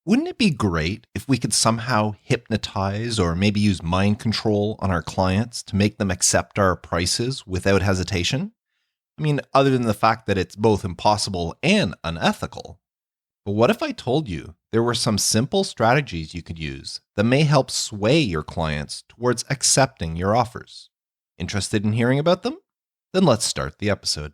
Wouldn't it be great if we could somehow hypnotize or maybe use mind control on our clients to make them accept our prices without hesitation? I mean, other than the fact that it's both impossible and unethical. But what if I told you there were some simple strategies you could use that may help sway your clients towards accepting your offers? Interested in hearing about them? Then let's start the episode.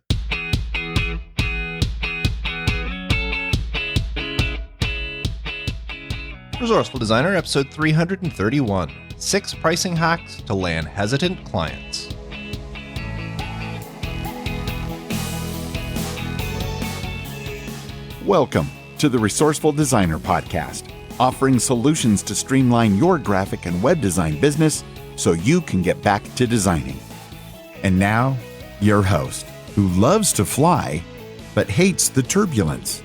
Resourceful Designer, episode 331, 6 pricing hacks to land hesitant clients. Welcome to the Resourceful Designer podcast, offering solutions to streamline your graphic and web design business so you can get back to designing. And now, your host, who loves to fly but hates the turbulence,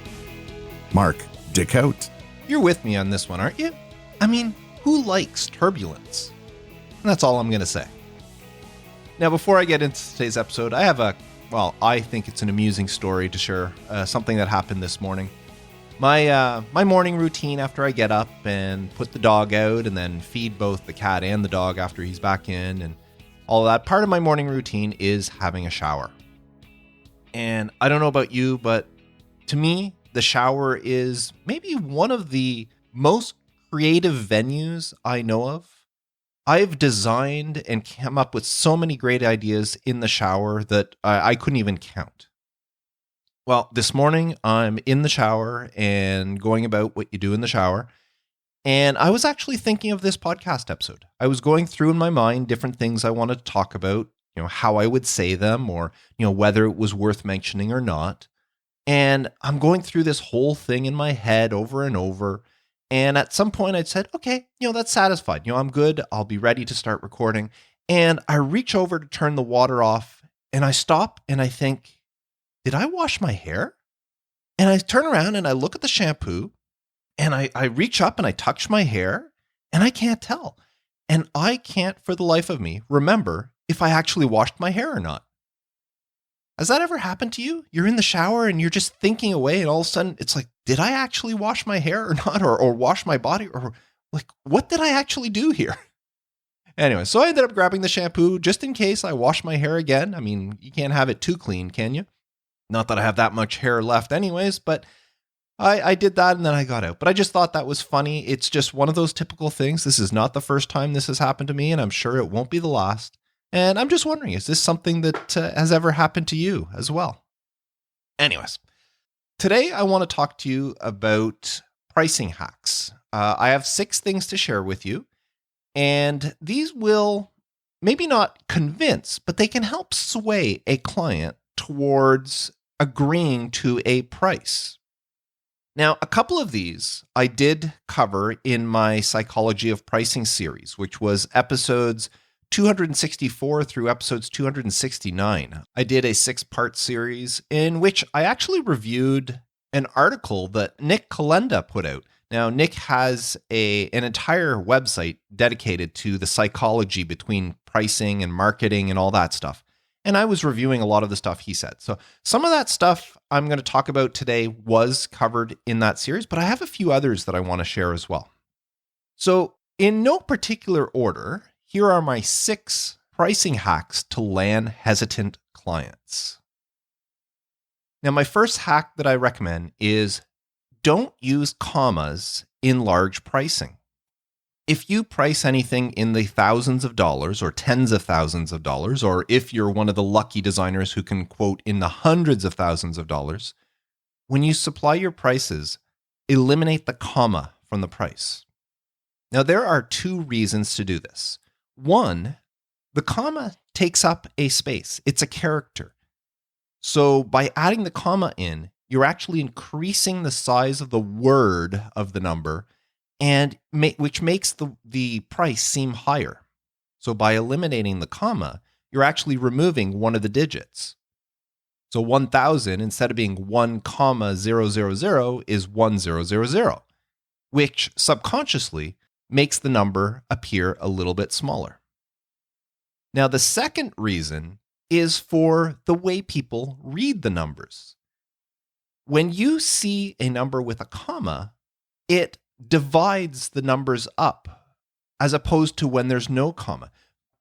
Mark DeCote. You're with me on this one, aren't you? I mean, who likes turbulence? And that's all I'm going to say. Now, before I get into today's episode, I have I think it's an amusing story to share, something that happened this morning. My morning routine after I get up and put the dog out and then feed both the cat and the dog after he's back in and all that, part of my morning routine is having a shower. And I don't know about you, but to me, the shower is maybe one of the most creative venues I know of. I've designed and come up with so many great ideas in the shower that I couldn't even count. Well, this morning I'm in the shower and going about what you do in the shower. And I was actually thinking of this podcast episode. I was going through in my mind different things I wanted to talk about, how I would say them or, whether it was worth mentioning or not. And I'm going through this whole thing in my head over and over. And at some point I said, okay, that's satisfied. I'm good. I'll be ready to start recording. And I reach over to turn the water off and I stop and I think, did I wash my hair? And I turn around and I look at the shampoo and I reach up and I touch my hair and I can't tell. And I can't for the life of me remember if I actually washed my hair or not. Has that ever happened to you? You're in the shower and you're just thinking away and all of a sudden it's like, did I actually wash my hair or not? Or wash my body? Or like, what did I actually do here? Anyway, so I ended up grabbing the shampoo just in case I wash my hair again. I mean, you can't have it too clean, can you? Not that I have that much hair left anyways, but I did that and then I got out. But I just thought that was funny. It's just one of those typical things. This is not the first time this has happened to me and I'm sure it won't be the last. And I'm just wondering, is this something that has ever happened to you as well? Anyways, today I want to talk to you about pricing hacks. I have 6 things to share with you, and these will maybe not convince, but they can help sway a client towards agreeing to a price. Now, a couple of these I did cover in my Psychology of Pricing series, which was episodes 264 through episodes 269. I did a 6-part series in which I actually reviewed an article that Nick Kalenda put out. Now, Nick has an entire website dedicated to the psychology between pricing and marketing and all that stuff. And I was reviewing a lot of the stuff he said. So some of that stuff I'm going to talk about today was covered in that series, but I have a few others that I want to share as well. So in no particular order, here are my 6 pricing hacks to land hesitant clients. Now, my first hack that I recommend is don't use commas in large pricing. If you price anything in the thousands of dollars or tens of thousands of dollars, or if you're one of the lucky designers who can quote in the hundreds of thousands of dollars, when you supply your prices, eliminate the comma from the price. Now, there are 2 reasons to do this. One, the comma takes up a space. It's a character. So by adding the comma in, you're actually increasing the size of the word of the number, and which makes the price seem higher. So by eliminating the comma, you're actually removing one of the digits. So 1,000, instead of being 1,000 is 1,000, which subconsciously makes the number appear a little bit smaller. Now, the second reason is for the way people read the numbers. When you see a number with a comma, it divides the numbers up as opposed to when there's no comma.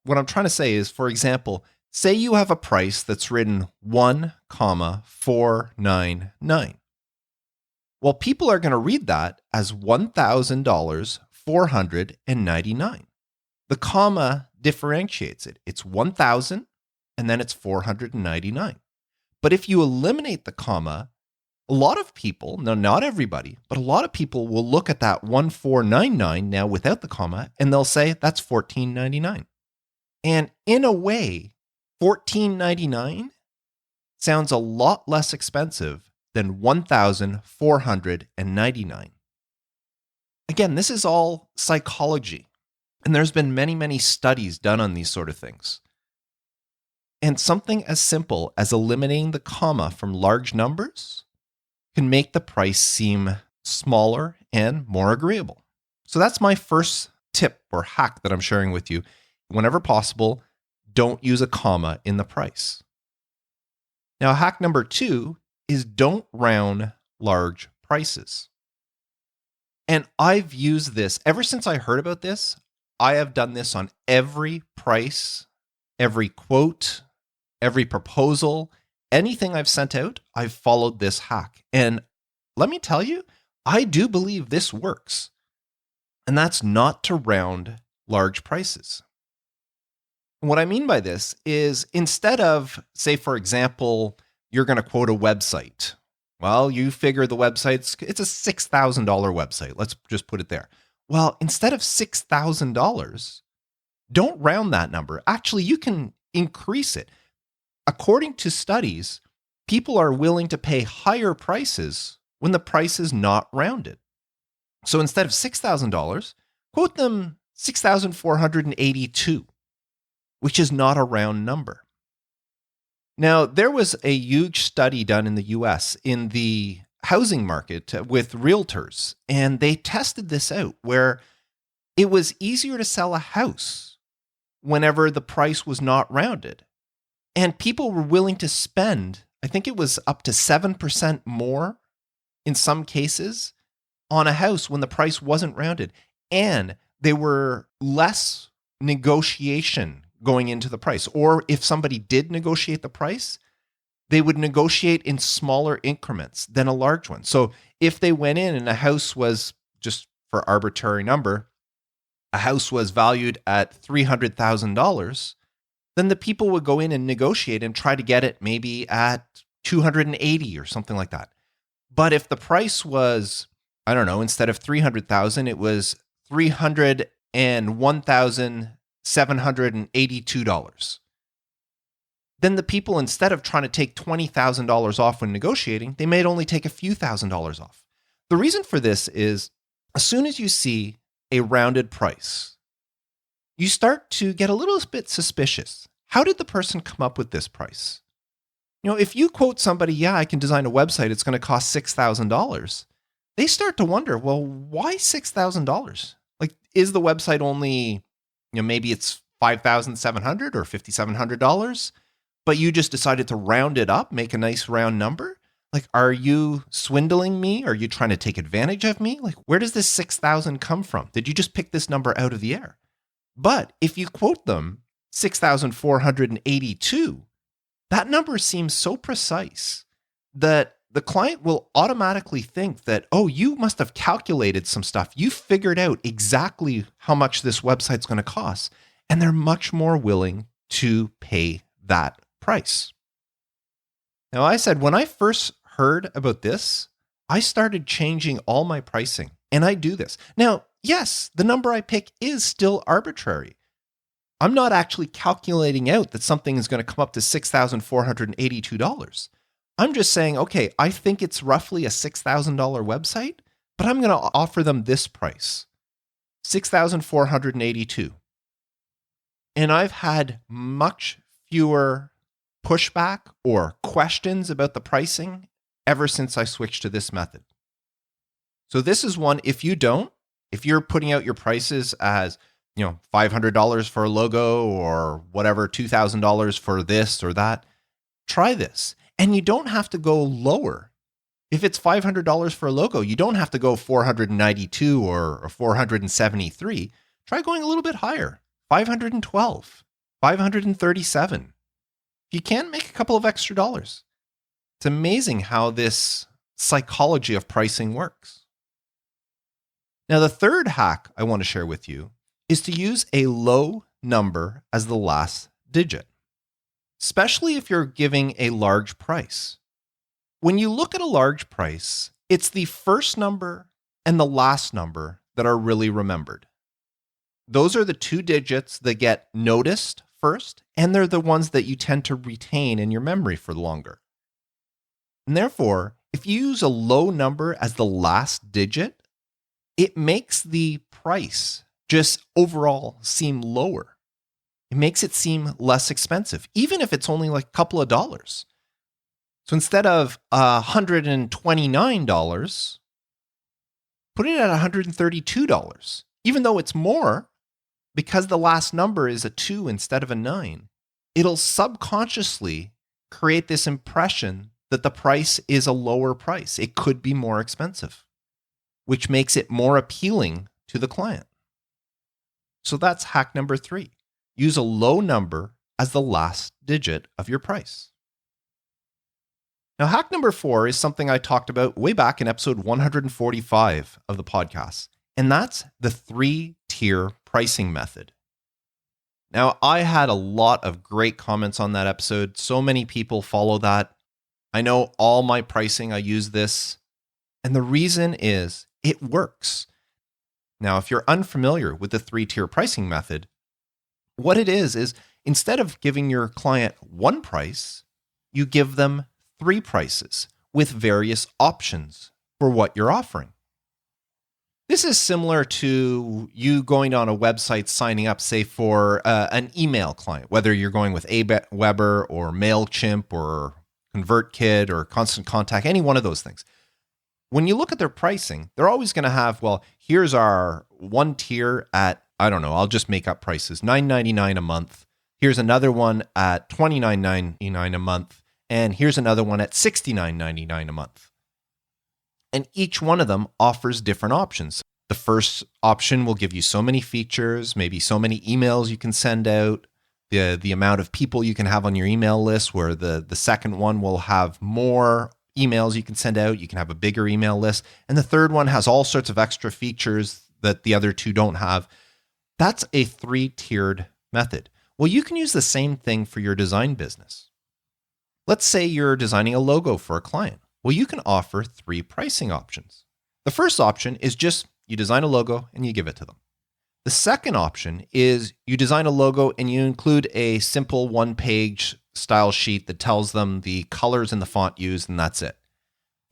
What I'm trying to say is, for example, say you have a price that's written 1,499. Well, people are going to read that as $1,499. The comma differentiates it. It's 1,000 and then it's 499. But if you eliminate the comma, a lot of people, no, not everybody, but a lot of people will look at that 1,499 now without the comma and they'll say that's $1,499. And in a way, $1,499 sounds a lot less expensive than $1,499. Again, this is all psychology, and there's been many, many studies done on these sort of things. And something as simple as eliminating the comma from large numbers can make the price seem smaller and more agreeable. So that's my first tip or hack that I'm sharing with you. Whenever possible, don't use a comma in the price. Now, hack number 2 is don't round large prices. And I've used this ever since I heard about this. I have done this on every price, every quote, every proposal, anything I've sent out, I've followed this hack. And let me tell you, I do believe this works. And that's not to round large prices. And what I mean by this is instead of, say, for example, you're going to quote a website. Well, you figure it's a $6,000 website. Let's just put it there. Well, instead of $6,000, don't round that number. Actually, you can increase it. According to studies, people are willing to pay higher prices when the price is not rounded. So instead of $6,000, quote them $6,482, which is not a round number. Now, there was a huge study done in the US in the housing market with realtors, and they tested this out where it was easier to sell a house whenever the price was not rounded. And people were willing to spend, I think it was up to 7% more in some cases, on a house when the price wasn't rounded. And there were less negotiation going into the price. Or if somebody did negotiate the price, they would negotiate in smaller increments than a large one. So if they went in and a house was, just for arbitrary number, a house was valued at $300,000, then the people would go in and negotiate and try to get it maybe at 280 or something like that. But if the price was, I don't know, instead of 300,000, it was $301,782. Then the people, instead of trying to take $20,000 off when negotiating, they may only take a few $1,000s off. The reason for this is, as soon as you see a rounded price, you start to get a little bit suspicious. How did the person come up with this price? You know, if you quote somebody, yeah, I can design a website, it's going to cost $6,000. They start to wonder, well, why $6,000? Like, is the website only, maybe it's $5,700 or $5,700, but you just decided to round it up, make a nice round number? Like, are you swindling me? Are you trying to take advantage of me? Like, where does this 6,000 come from? Did you just pick this number out of the air? But if you quote them 6,482, that number seems so precise that the client will automatically think that, oh, you must have calculated some stuff. You figured out exactly how much this website's going to cost. And they're much more willing to pay that price. Now, I said, when I first heard about this, I started changing all my pricing. And I do this. Now, yes, the number I pick is still arbitrary. I'm not actually calculating out that something is going to come up to $6,482. I'm just saying, okay, I think it's roughly a $6,000 website, but I'm going to offer them this price, $6,482. And I've had much fewer pushback or questions about the pricing ever since I switched to this method. So this is one, if you're putting out your prices as, $500 for a logo or whatever, $2,000 for this or that, try this. And you don't have to go lower. If it's $500 for a logo, you don't have to go 492 or 473. Try going a little bit higher, 512, 537. You can make a couple of extra dollars. It's amazing how this psychology of pricing works. Now, the third hack I want to share with you is to use a low number as the last digit, especially if you're giving a large price. When you look at a large price, it's the first number and the last number that are really remembered. Those are the two digits that get noticed first, and they're the ones that you tend to retain in your memory for longer. And therefore, if you use a low number as the last digit, it makes the price just overall seem lower. It makes it seem less expensive, even if it's only like a couple of dollars. So instead of $129, put it at $132, even though it's more, because the last number is a 2 instead of a 9. It'll subconsciously create this impression that the price is a lower price. It could be more expensive, which makes it more appealing to the client. So that's hack number 3. Use a low number as the last digit of your price. Now, hack number 4 is something I talked about way back in episode 145 of the podcast, and that's the 3-tier pricing method. Now, I had a lot of great comments on that episode. So many people follow that. I know all my pricing, I use this. And the reason is it works. Now, if you're unfamiliar with the 3-tier pricing method, what it is instead of giving your client one price, you give them 3 prices with various options for what you're offering. This is similar to you going on a website, signing up, say, for an email client, whether you're going with Aweber or MailChimp or ConvertKit or Constant Contact, any one of those things. When you look at their pricing, they're always going to have, well, here's our one tier at, I don't know, I'll just make up prices, $9.99 a month. Here's another one at $29.99 a month. And here's another one at $69.99 a month. And each one of them offers different options. The first option will give you so many features, maybe so many emails you can send out, the amount of people you can have on your email list, where the second one will have more emails you can send out. You can have a bigger email list. And the third one has all sorts of extra features that the other two don't have. That's a 3-tiered method. Well, you can use the same thing for your design business. Let's say you're designing a logo for a client. Well, you can offer 3 pricing options. The first option is just you design a logo and you give it to them. The second option is you design a logo and you include a simple 1-page style sheet that tells them the colors and the font used, and that's it.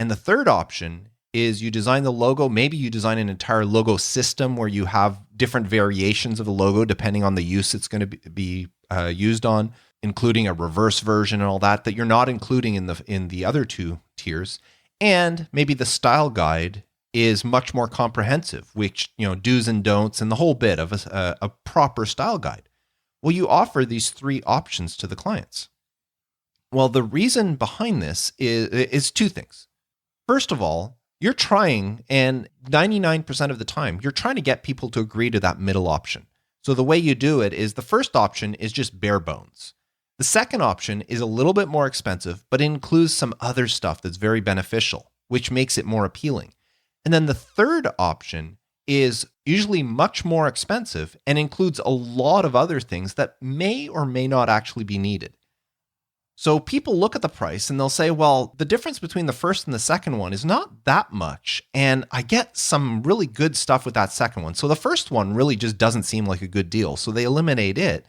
And the third option is you design the logo. Maybe you design an entire logo system where you have different variations of the logo depending on the use it's going to be used on, including a reverse version and all that you're not including in the other 2 tiers. And maybe the style guide is much more comprehensive, which, do's and don'ts and the whole bit of a proper style guide. Well, you offer these 3 options to the clients. Well, the reason behind this is 2 things. First of all, you're trying, and 99% of the time, you're trying to get people to agree to that middle option. So the way you do it is the first option is just bare bones. The second option is a little bit more expensive, but includes some other stuff that's very beneficial, which makes it more appealing. And then the third option is usually much more expensive and includes a lot of other things that may or may not actually be needed. So people look at the price and they'll say, well, the difference between the first and the second one is not that much. And I get some really good stuff with that second one. So the first one really just doesn't seem like a good deal. So they eliminate it.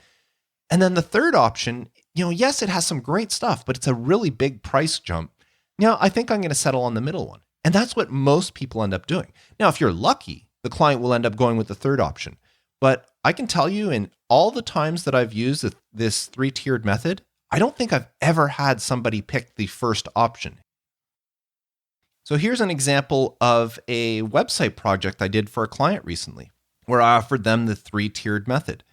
And then the third option, yes, it has some great stuff, but it's a really big price jump. I think I'm going to settle on the middle one. And that's what most people end up doing. Now, if you're lucky, the client will end up going with the third option. But I can tell you, in all the times that I've used this 3-tiered method, I don't think I've ever had somebody pick the first option. So here's an example of a website project I did for a client recently, where I offered them the 3-tiered method.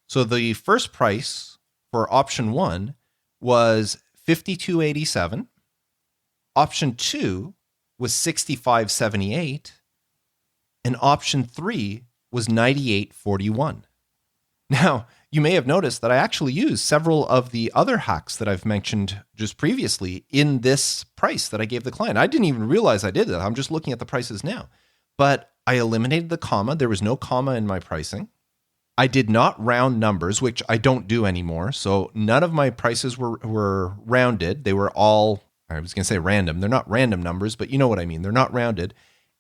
So the first price for option 1 was $52.87. Option 2 was $65.78 and option 3 was $98.41. Now, you may have noticed that I actually used several of the other hacks that I've mentioned just previously in this price that I gave the client. I didn't even realize I did that. I'm just looking at the prices now. But I eliminated the comma. There was no comma in my pricing. I did not round numbers, which I don't do anymore. So none of my prices were rounded. They were all, I was going to say random. They're not random numbers, but you know what I mean. They're not rounded.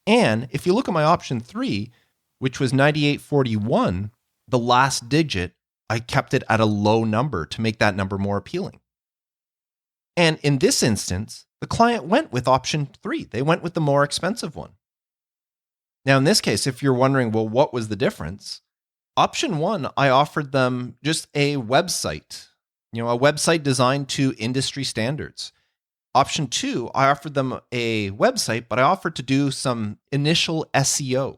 And if you look at my option 3, which was 98.41, the last digit, I kept it at a low number to make that number more appealing. And in this instance, the client went with option 3. They went with the more expensive one. Now, in this case, if you're wondering, well, what was the difference? Option 1, I offered them just a website, a website designed to industry standards. Option 2, I offered them a website, but I offered to do some initial SEO.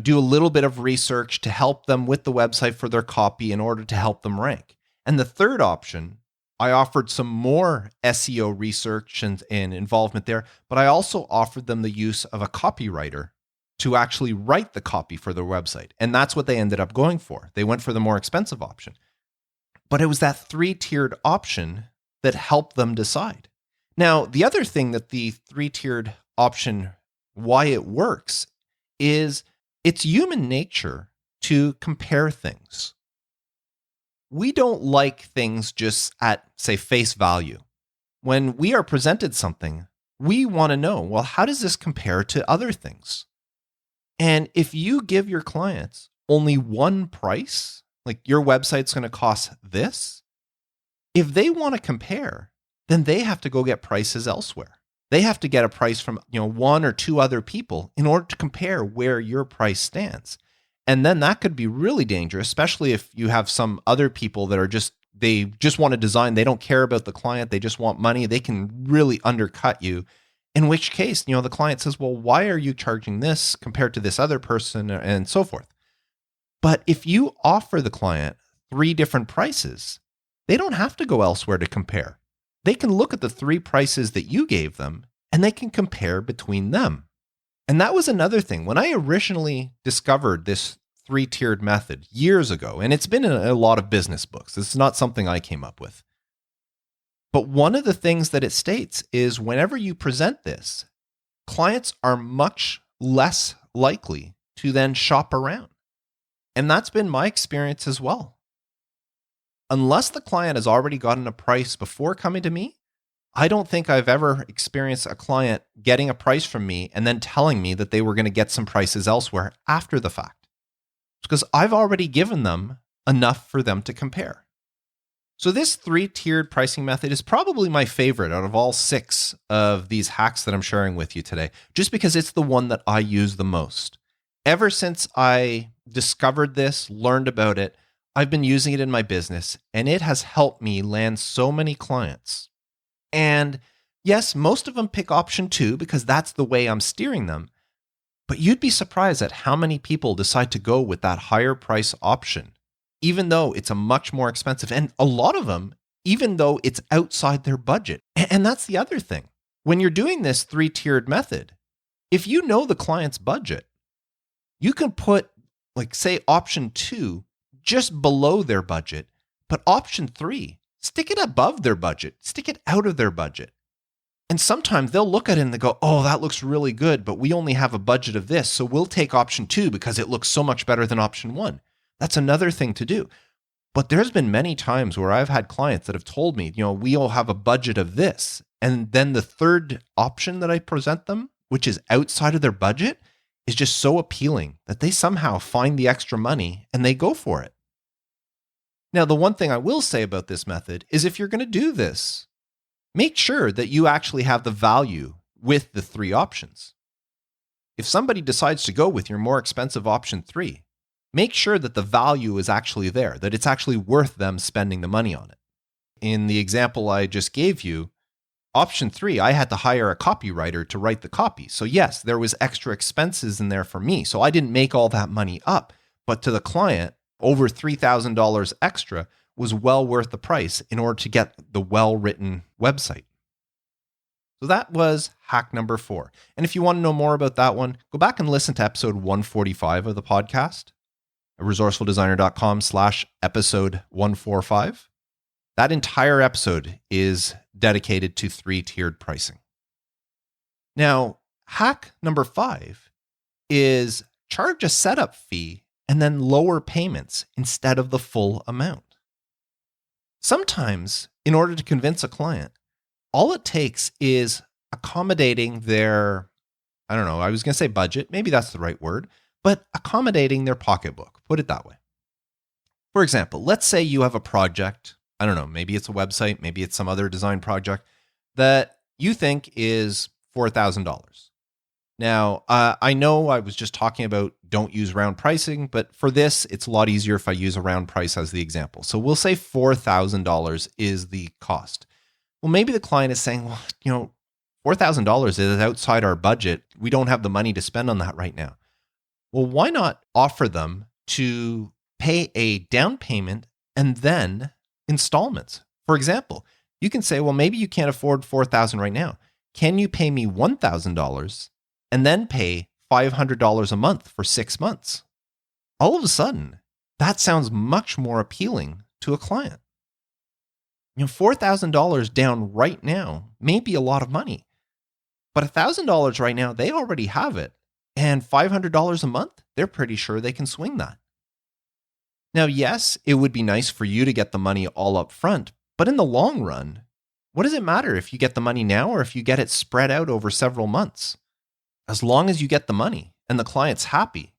Do a little bit of research to help them with the website for their copy in order to help them rank. And the third option, I offered some more SEO research and involvement there, but I also offered them the use of a copywriter to actually write the copy for their website. And that's what they ended up going for. They went for the more expensive option. But it was that 3-tiered option that helped them decide. Now, the other thing that the 3-tiered option, why it works, is it's human nature to compare things. We don't like things just at, say, face value. When we are presented something, we want to know, well, how does this compare to other things? And if you give your clients only one price, like your website's going to cost this, if they want to compare, then they have to go get prices elsewhere. They have to get a price from, one or two other people in order to compare where your price stands. And then that could be really dangerous, especially if you have some other people that are they just want to design. They don't care about the client. They just want money. They can really undercut you. In which case, the client says, well, why are you charging this compared to this other person and so forth? But if you offer the client 3 different prices, they don't have to go elsewhere to compare. They can look at the 3 prices that you gave them and they can compare between them. And that was another thing. When I originally discovered this 3-tiered method years ago, and it's been in a lot of business books, this is not something I came up with. But one of the things that it states is whenever you present this, clients are much less likely to then shop around. And that's been my experience as well. Unless the client has already gotten a price before coming to me, I don't think I've ever experienced a client getting a price from me and then telling me that they were going to get some prices elsewhere after the fact. Because I've already given them enough for them to compare. So this 3-tiered pricing method is probably my favorite out of all 6 of these hacks that I'm sharing with you today, just because it's the one that I use the most. Ever since I discovered this, learned about it, I've been using it in my business, and it has helped me land so many clients. And yes, most of them pick option 2 because that's the way I'm steering them. But you'd be surprised at how many people decide to go with that higher price option, even though it's a much more expensive. And a lot of them, even though it's outside their budget. And that's the other thing. When you're doing this 3-tiered method, if you know the client's budget, you can put, like, say, option 2 just below their budget, but option 3, stick it above their budget, stick it out of their budget. And sometimes they'll look at it and they go, oh, that looks really good, but we only have a budget of this, so we'll take option 2 because it looks so much better than option 1. That's another thing to do. But there's been many times where I've had clients that have told me, we all have a budget of this. And then the third option that I present them, which is outside of their budget, is just so appealing that they somehow find the extra money and they go for it. Now, the one thing I will say about this method is if you're going to do this, make sure that you actually have the value with the 3 options. If somebody decides to go with your more expensive option 3, make sure that the value is actually there, that it's actually worth them spending the money on it. In the example I just gave you, option 3, I had to hire a copywriter to write the copy. So yes, there was extra expenses in there for me. So I didn't make all that money up, but to the client, over $3,000 extra was well worth the price in order to get the well-written website. So that was hack number 4. And if you want to know more about that one, go back and listen to episode 145 of the podcast at resourcefuldesigner.com/episode 145. That entire episode is dedicated to 3-tiered pricing. Now, hack number 5 is charge a setup fee and then lower payments instead of the full amount. Sometimes, in order to convince a client, all it takes is accommodating their, I was going to say budget, maybe that's the right word, but accommodating their pocketbook, put it that way. For example, let's say you have a project, maybe it's a website, maybe it's some other design project that you think is $4,000. Now, I know I was just talking about don't use round pricing, but for this, it's a lot easier if I use a round price as the example. So we'll say $4,000 is the cost. Well, maybe the client is saying, $4,000 is outside our budget. We don't have the money to spend on that right now. Well, why not offer them to pay a down payment and then installments? For example, you can say, well, maybe you can't afford $4,000 right now. Can you pay me $1,000 and then pay $500 a month for 6 months? All of a sudden, that sounds much more appealing to a client. $4,000 down right now may be a lot of money, but $1,000 right now, they already have it. And $500 a month, they're pretty sure they can swing that. Now, yes, it would be nice for you to get the money all up front, but in the long run, what does it matter if you get the money now or if you get it spread out over several months? As long as you get the money and the client's happy.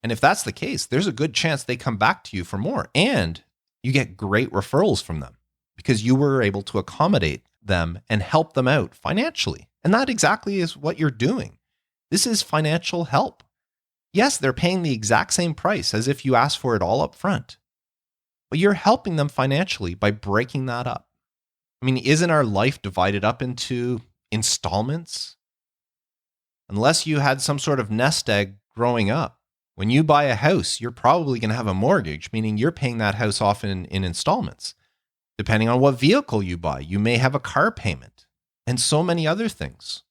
And if that's the case, there's a good chance they come back to you for more and you get great referrals from them because you were able to accommodate them and help them out financially. And that exactly is what you're doing. This is financial help. Yes, they're paying the exact same price as if you asked for it all up front, but you're helping them financially by breaking that up. Isn't our life divided up into installments? Unless you had some sort of nest egg growing up, when you buy a house, you're probably going to have a mortgage, meaning you're paying that house off in installments. Depending on what vehicle you buy, you may have a car payment and so many other things.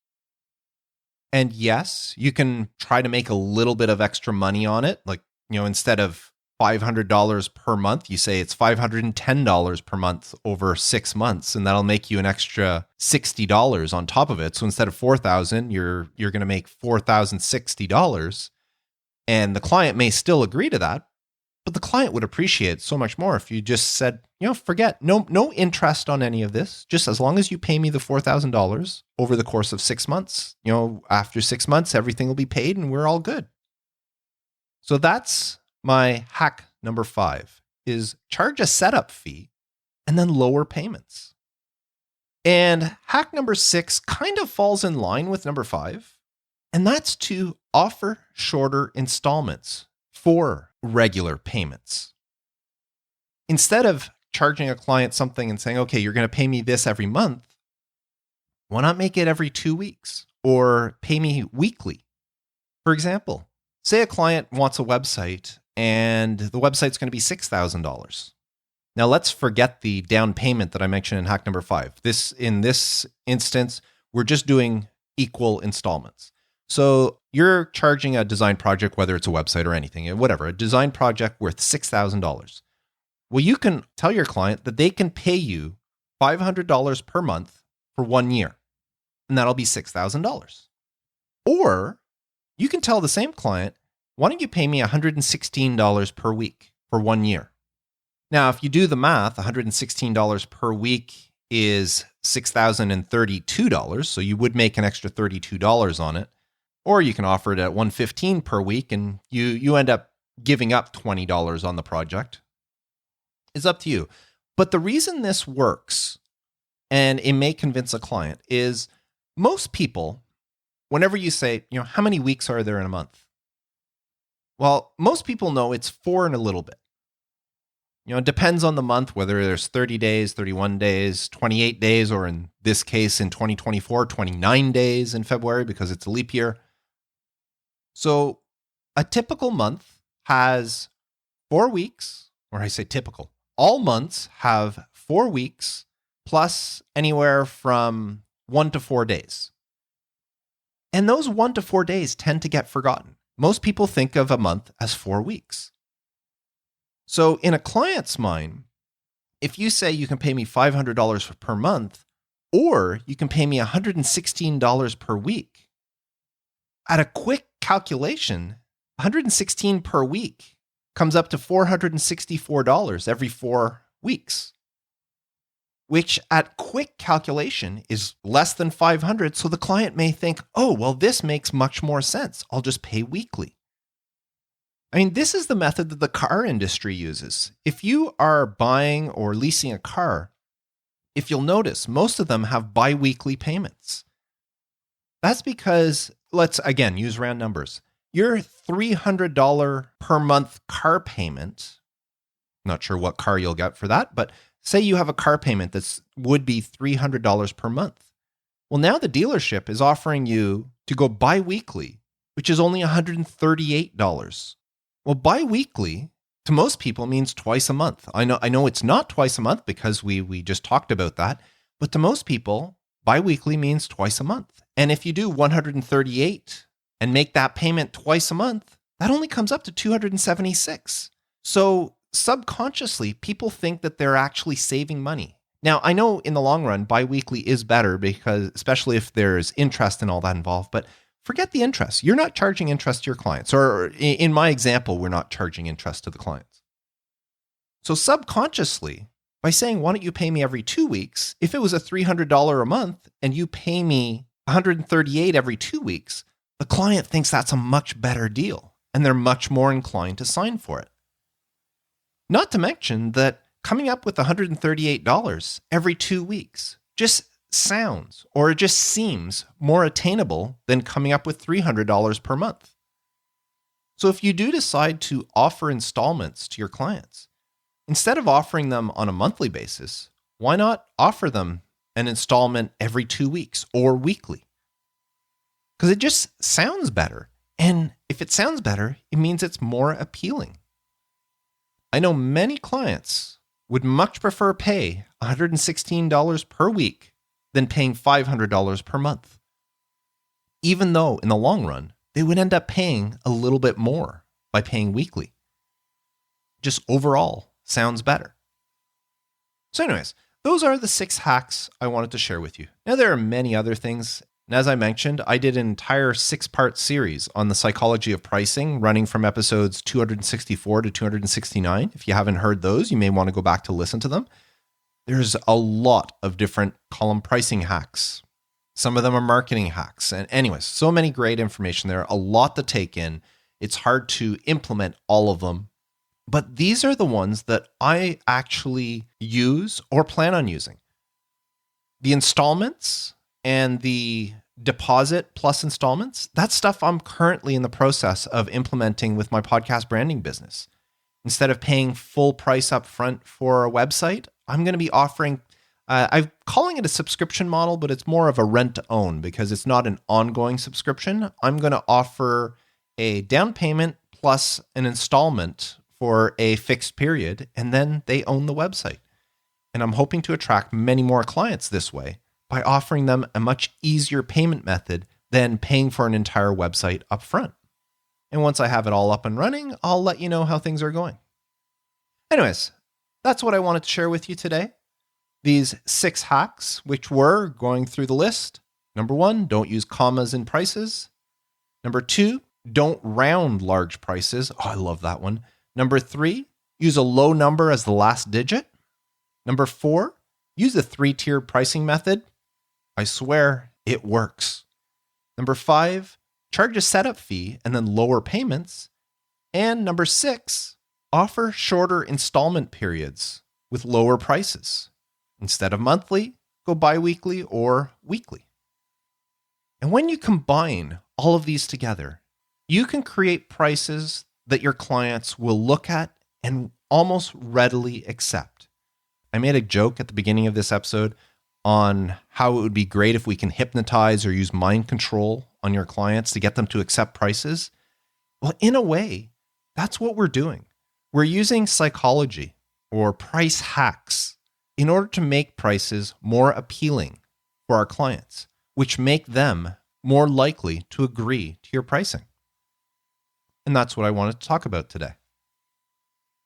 And yes, you can try to make a little bit of extra money on it. Like, instead of $500 per month, you say it's $510 per month over 6 months, and that'll make you an extra $60 on top of it. So instead of $4,000, you're going to make $4,060, and the client may still agree to that, but the client would appreciate so much more if you just said, forget no interest on any of this. Just as long as you pay me the $4,000 over the course of 6 months, after 6 months, everything will be paid and we're all good. So that's my hack number 5 is charge a setup fee and then lower payments. And hack number 6 kind of falls in line with number 5, and that's to offer shorter installments for regular payments. Instead of charging a client something and saying, okay, you're going to pay me this every month, why not make it every 2 weeks or pay me weekly? For example, say a client wants a website and the website's going to be $6,000. Now let's forget the down payment that I mentioned in hack number 5. In this instance, we're just doing equal installments. So you're charging a design project, whether it's a website or anything, whatever, a design project worth $6,000. Well, you can tell your client that they can pay you $500 per month for 1 year, and that'll be $6,000. Or you can tell the same client, why don't you pay me $116 per week for 1 year? Now, if you do the math, $116 per week is $6,032, so you would make an extra $32 on it. Or you can offer it at $115 per week and you end up giving up $20 on the project. It's up to you. But the reason this works, and it may convince a client, is most people, whenever you say, how many weeks are there in a month? Well, most people know it's 4 and a little bit. It depends on the month, whether there's 30 days, 31 days, 28 days, or in this case, in 2024, 29 days in February because it's a leap year. So a typical month has 4 weeks, or I say typical. All months have 4 weeks plus anywhere from 1 to 4 days. And those 1 to 4 days tend to get forgotten. Most people think of a month as 4 weeks. So in a client's mind, if you say you can pay me $500 per month, or you can pay me $116 per week, at a quick calculation, $116 per week comes up to $464 every 4 weeks, which at quick calculation is less than $500. So the client may think, oh, well, this makes much more sense. I'll just pay weekly. I mean, this is the method that the car industry uses. If you are buying or leasing a car, if you'll notice, most of them have bi-weekly payments. That's because, let's again use round numbers. Your $300 per month car payment, not sure what car you'll get for that, but say you have a car payment that would be $300 per month. Well, now the dealership is offering you to go bi-weekly, which is only $138. Well, bi-weekly to most people means twice a month. I know it's not twice a month because we just talked about that, but to most people, bi-weekly means twice a month. And if you do 138 and make that payment twice a month, that only comes up to 276. So subconsciously, people think that they're actually saving money. Now, I know in the long run, bi-weekly is better because, especially if there's interest and all that involved, but forget the interest. You're not charging interest to your clients. Or in my example, we're not charging interest to the clients. So subconsciously, by saying, why don't you pay me every 2 weeks? If it was a $300 a month and you pay me $138 every 2 weeks, the client thinks that's a much better deal and they're much more inclined to sign for it. Not to mention that coming up with $138 every 2 weeks just sounds, or it just seems more attainable than coming up with $300 per month. So if you do decide to offer installments to your clients, instead of offering them on a monthly basis, why not offer them an installment every 2 weeks or weekly? Because it just sounds better. And if it sounds better, it means it's more appealing. I know many clients would much prefer pay $116 per week than paying $500 per month, even though in the long run, they would end up paying a little bit more by paying weekly. Just overall sounds better. So anyways, those are the 6 hacks I wanted to share with you. Now, there are many other things. And as I mentioned, I did an entire 6-part series on the psychology of pricing, running from episodes 264 to 269. If you haven't heard those, you may want to go back to listen to them. There's a lot of different column pricing hacks. Some of them are marketing hacks. And anyways, so many great information there, a lot to take in. It's hard to implement all of them. But these are the ones that I actually use or plan on using. The installments and the deposit plus installments, that's stuff I'm currently in the process of implementing with my podcast branding business. Instead of paying full price up front for a website, I'm going to be offering, I'm calling it a subscription model, but it's more of a rent to own because it's not an ongoing subscription. I'm going to offer a down payment plus an installment for a fixed period, and then they own the website. And I'm hoping to attract many more clients this way by offering them a much easier payment method than paying for an entire website up front. And once I have it all up and running, I'll let you know how things are going. Anyways, that's what I wanted to share with you today. These 6 hacks, which were going through the list. Number 1, don't use commas in prices. Number 2, don't round large prices. Oh, I love that one. Number 3, use a low number as the last digit. Number 4, use the 3-tier pricing method. I swear it works. Number 5, charge a setup fee and then lower payments. And number 6, offer shorter installment periods with lower prices. Instead of monthly, go bi-weekly or weekly. And when you combine all of these together, you can create prices that your clients will look at and almost readily accept. I made a joke at the beginning of this episode on how it would be great if we can hypnotize or use mind control on your clients to get them to accept prices. Well, in a way, that's what we're doing. We're using psychology or price hacks in order to make prices more appealing for our clients, which make them more likely to agree to your pricing. And that's what I wanted to talk about today.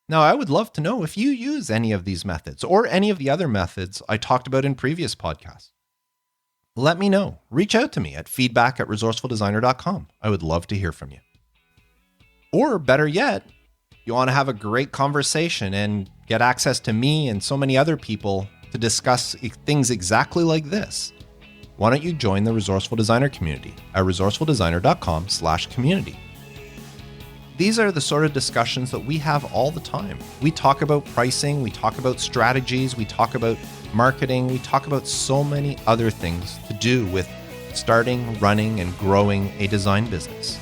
Now, I would love to know if you use any of these methods or any of the other methods I talked about in previous podcasts. Let me know. Reach out to me at feedback@resourcefuldesigner.com. I would love to hear from you. Or better yet, you want to have a great conversation and get access to me and so many other people to discuss things exactly like this. Why don't you join the Resourceful Designer community at resourcefuldesigner.com/community. These are the sort of discussions that we have all the time. We talk about pricing, we talk about strategies, we talk about marketing, we talk about so many other things to do with starting, running, and growing a design business.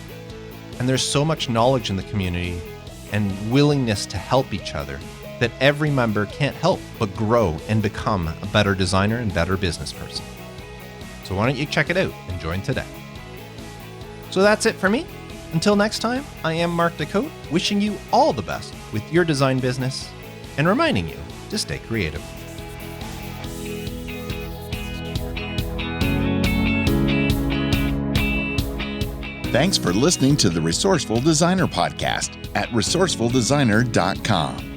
And there's so much knowledge in the community and willingness to help each other that every member can't help but grow and become a better designer and better business person. So why don't you check it out and join today? So that's it for me. Until next time, I am Mark Decote, wishing you all the best with your design business and reminding you to stay creative. Thanks for listening to the Resourceful Designer podcast at resourcefuldesigner.com.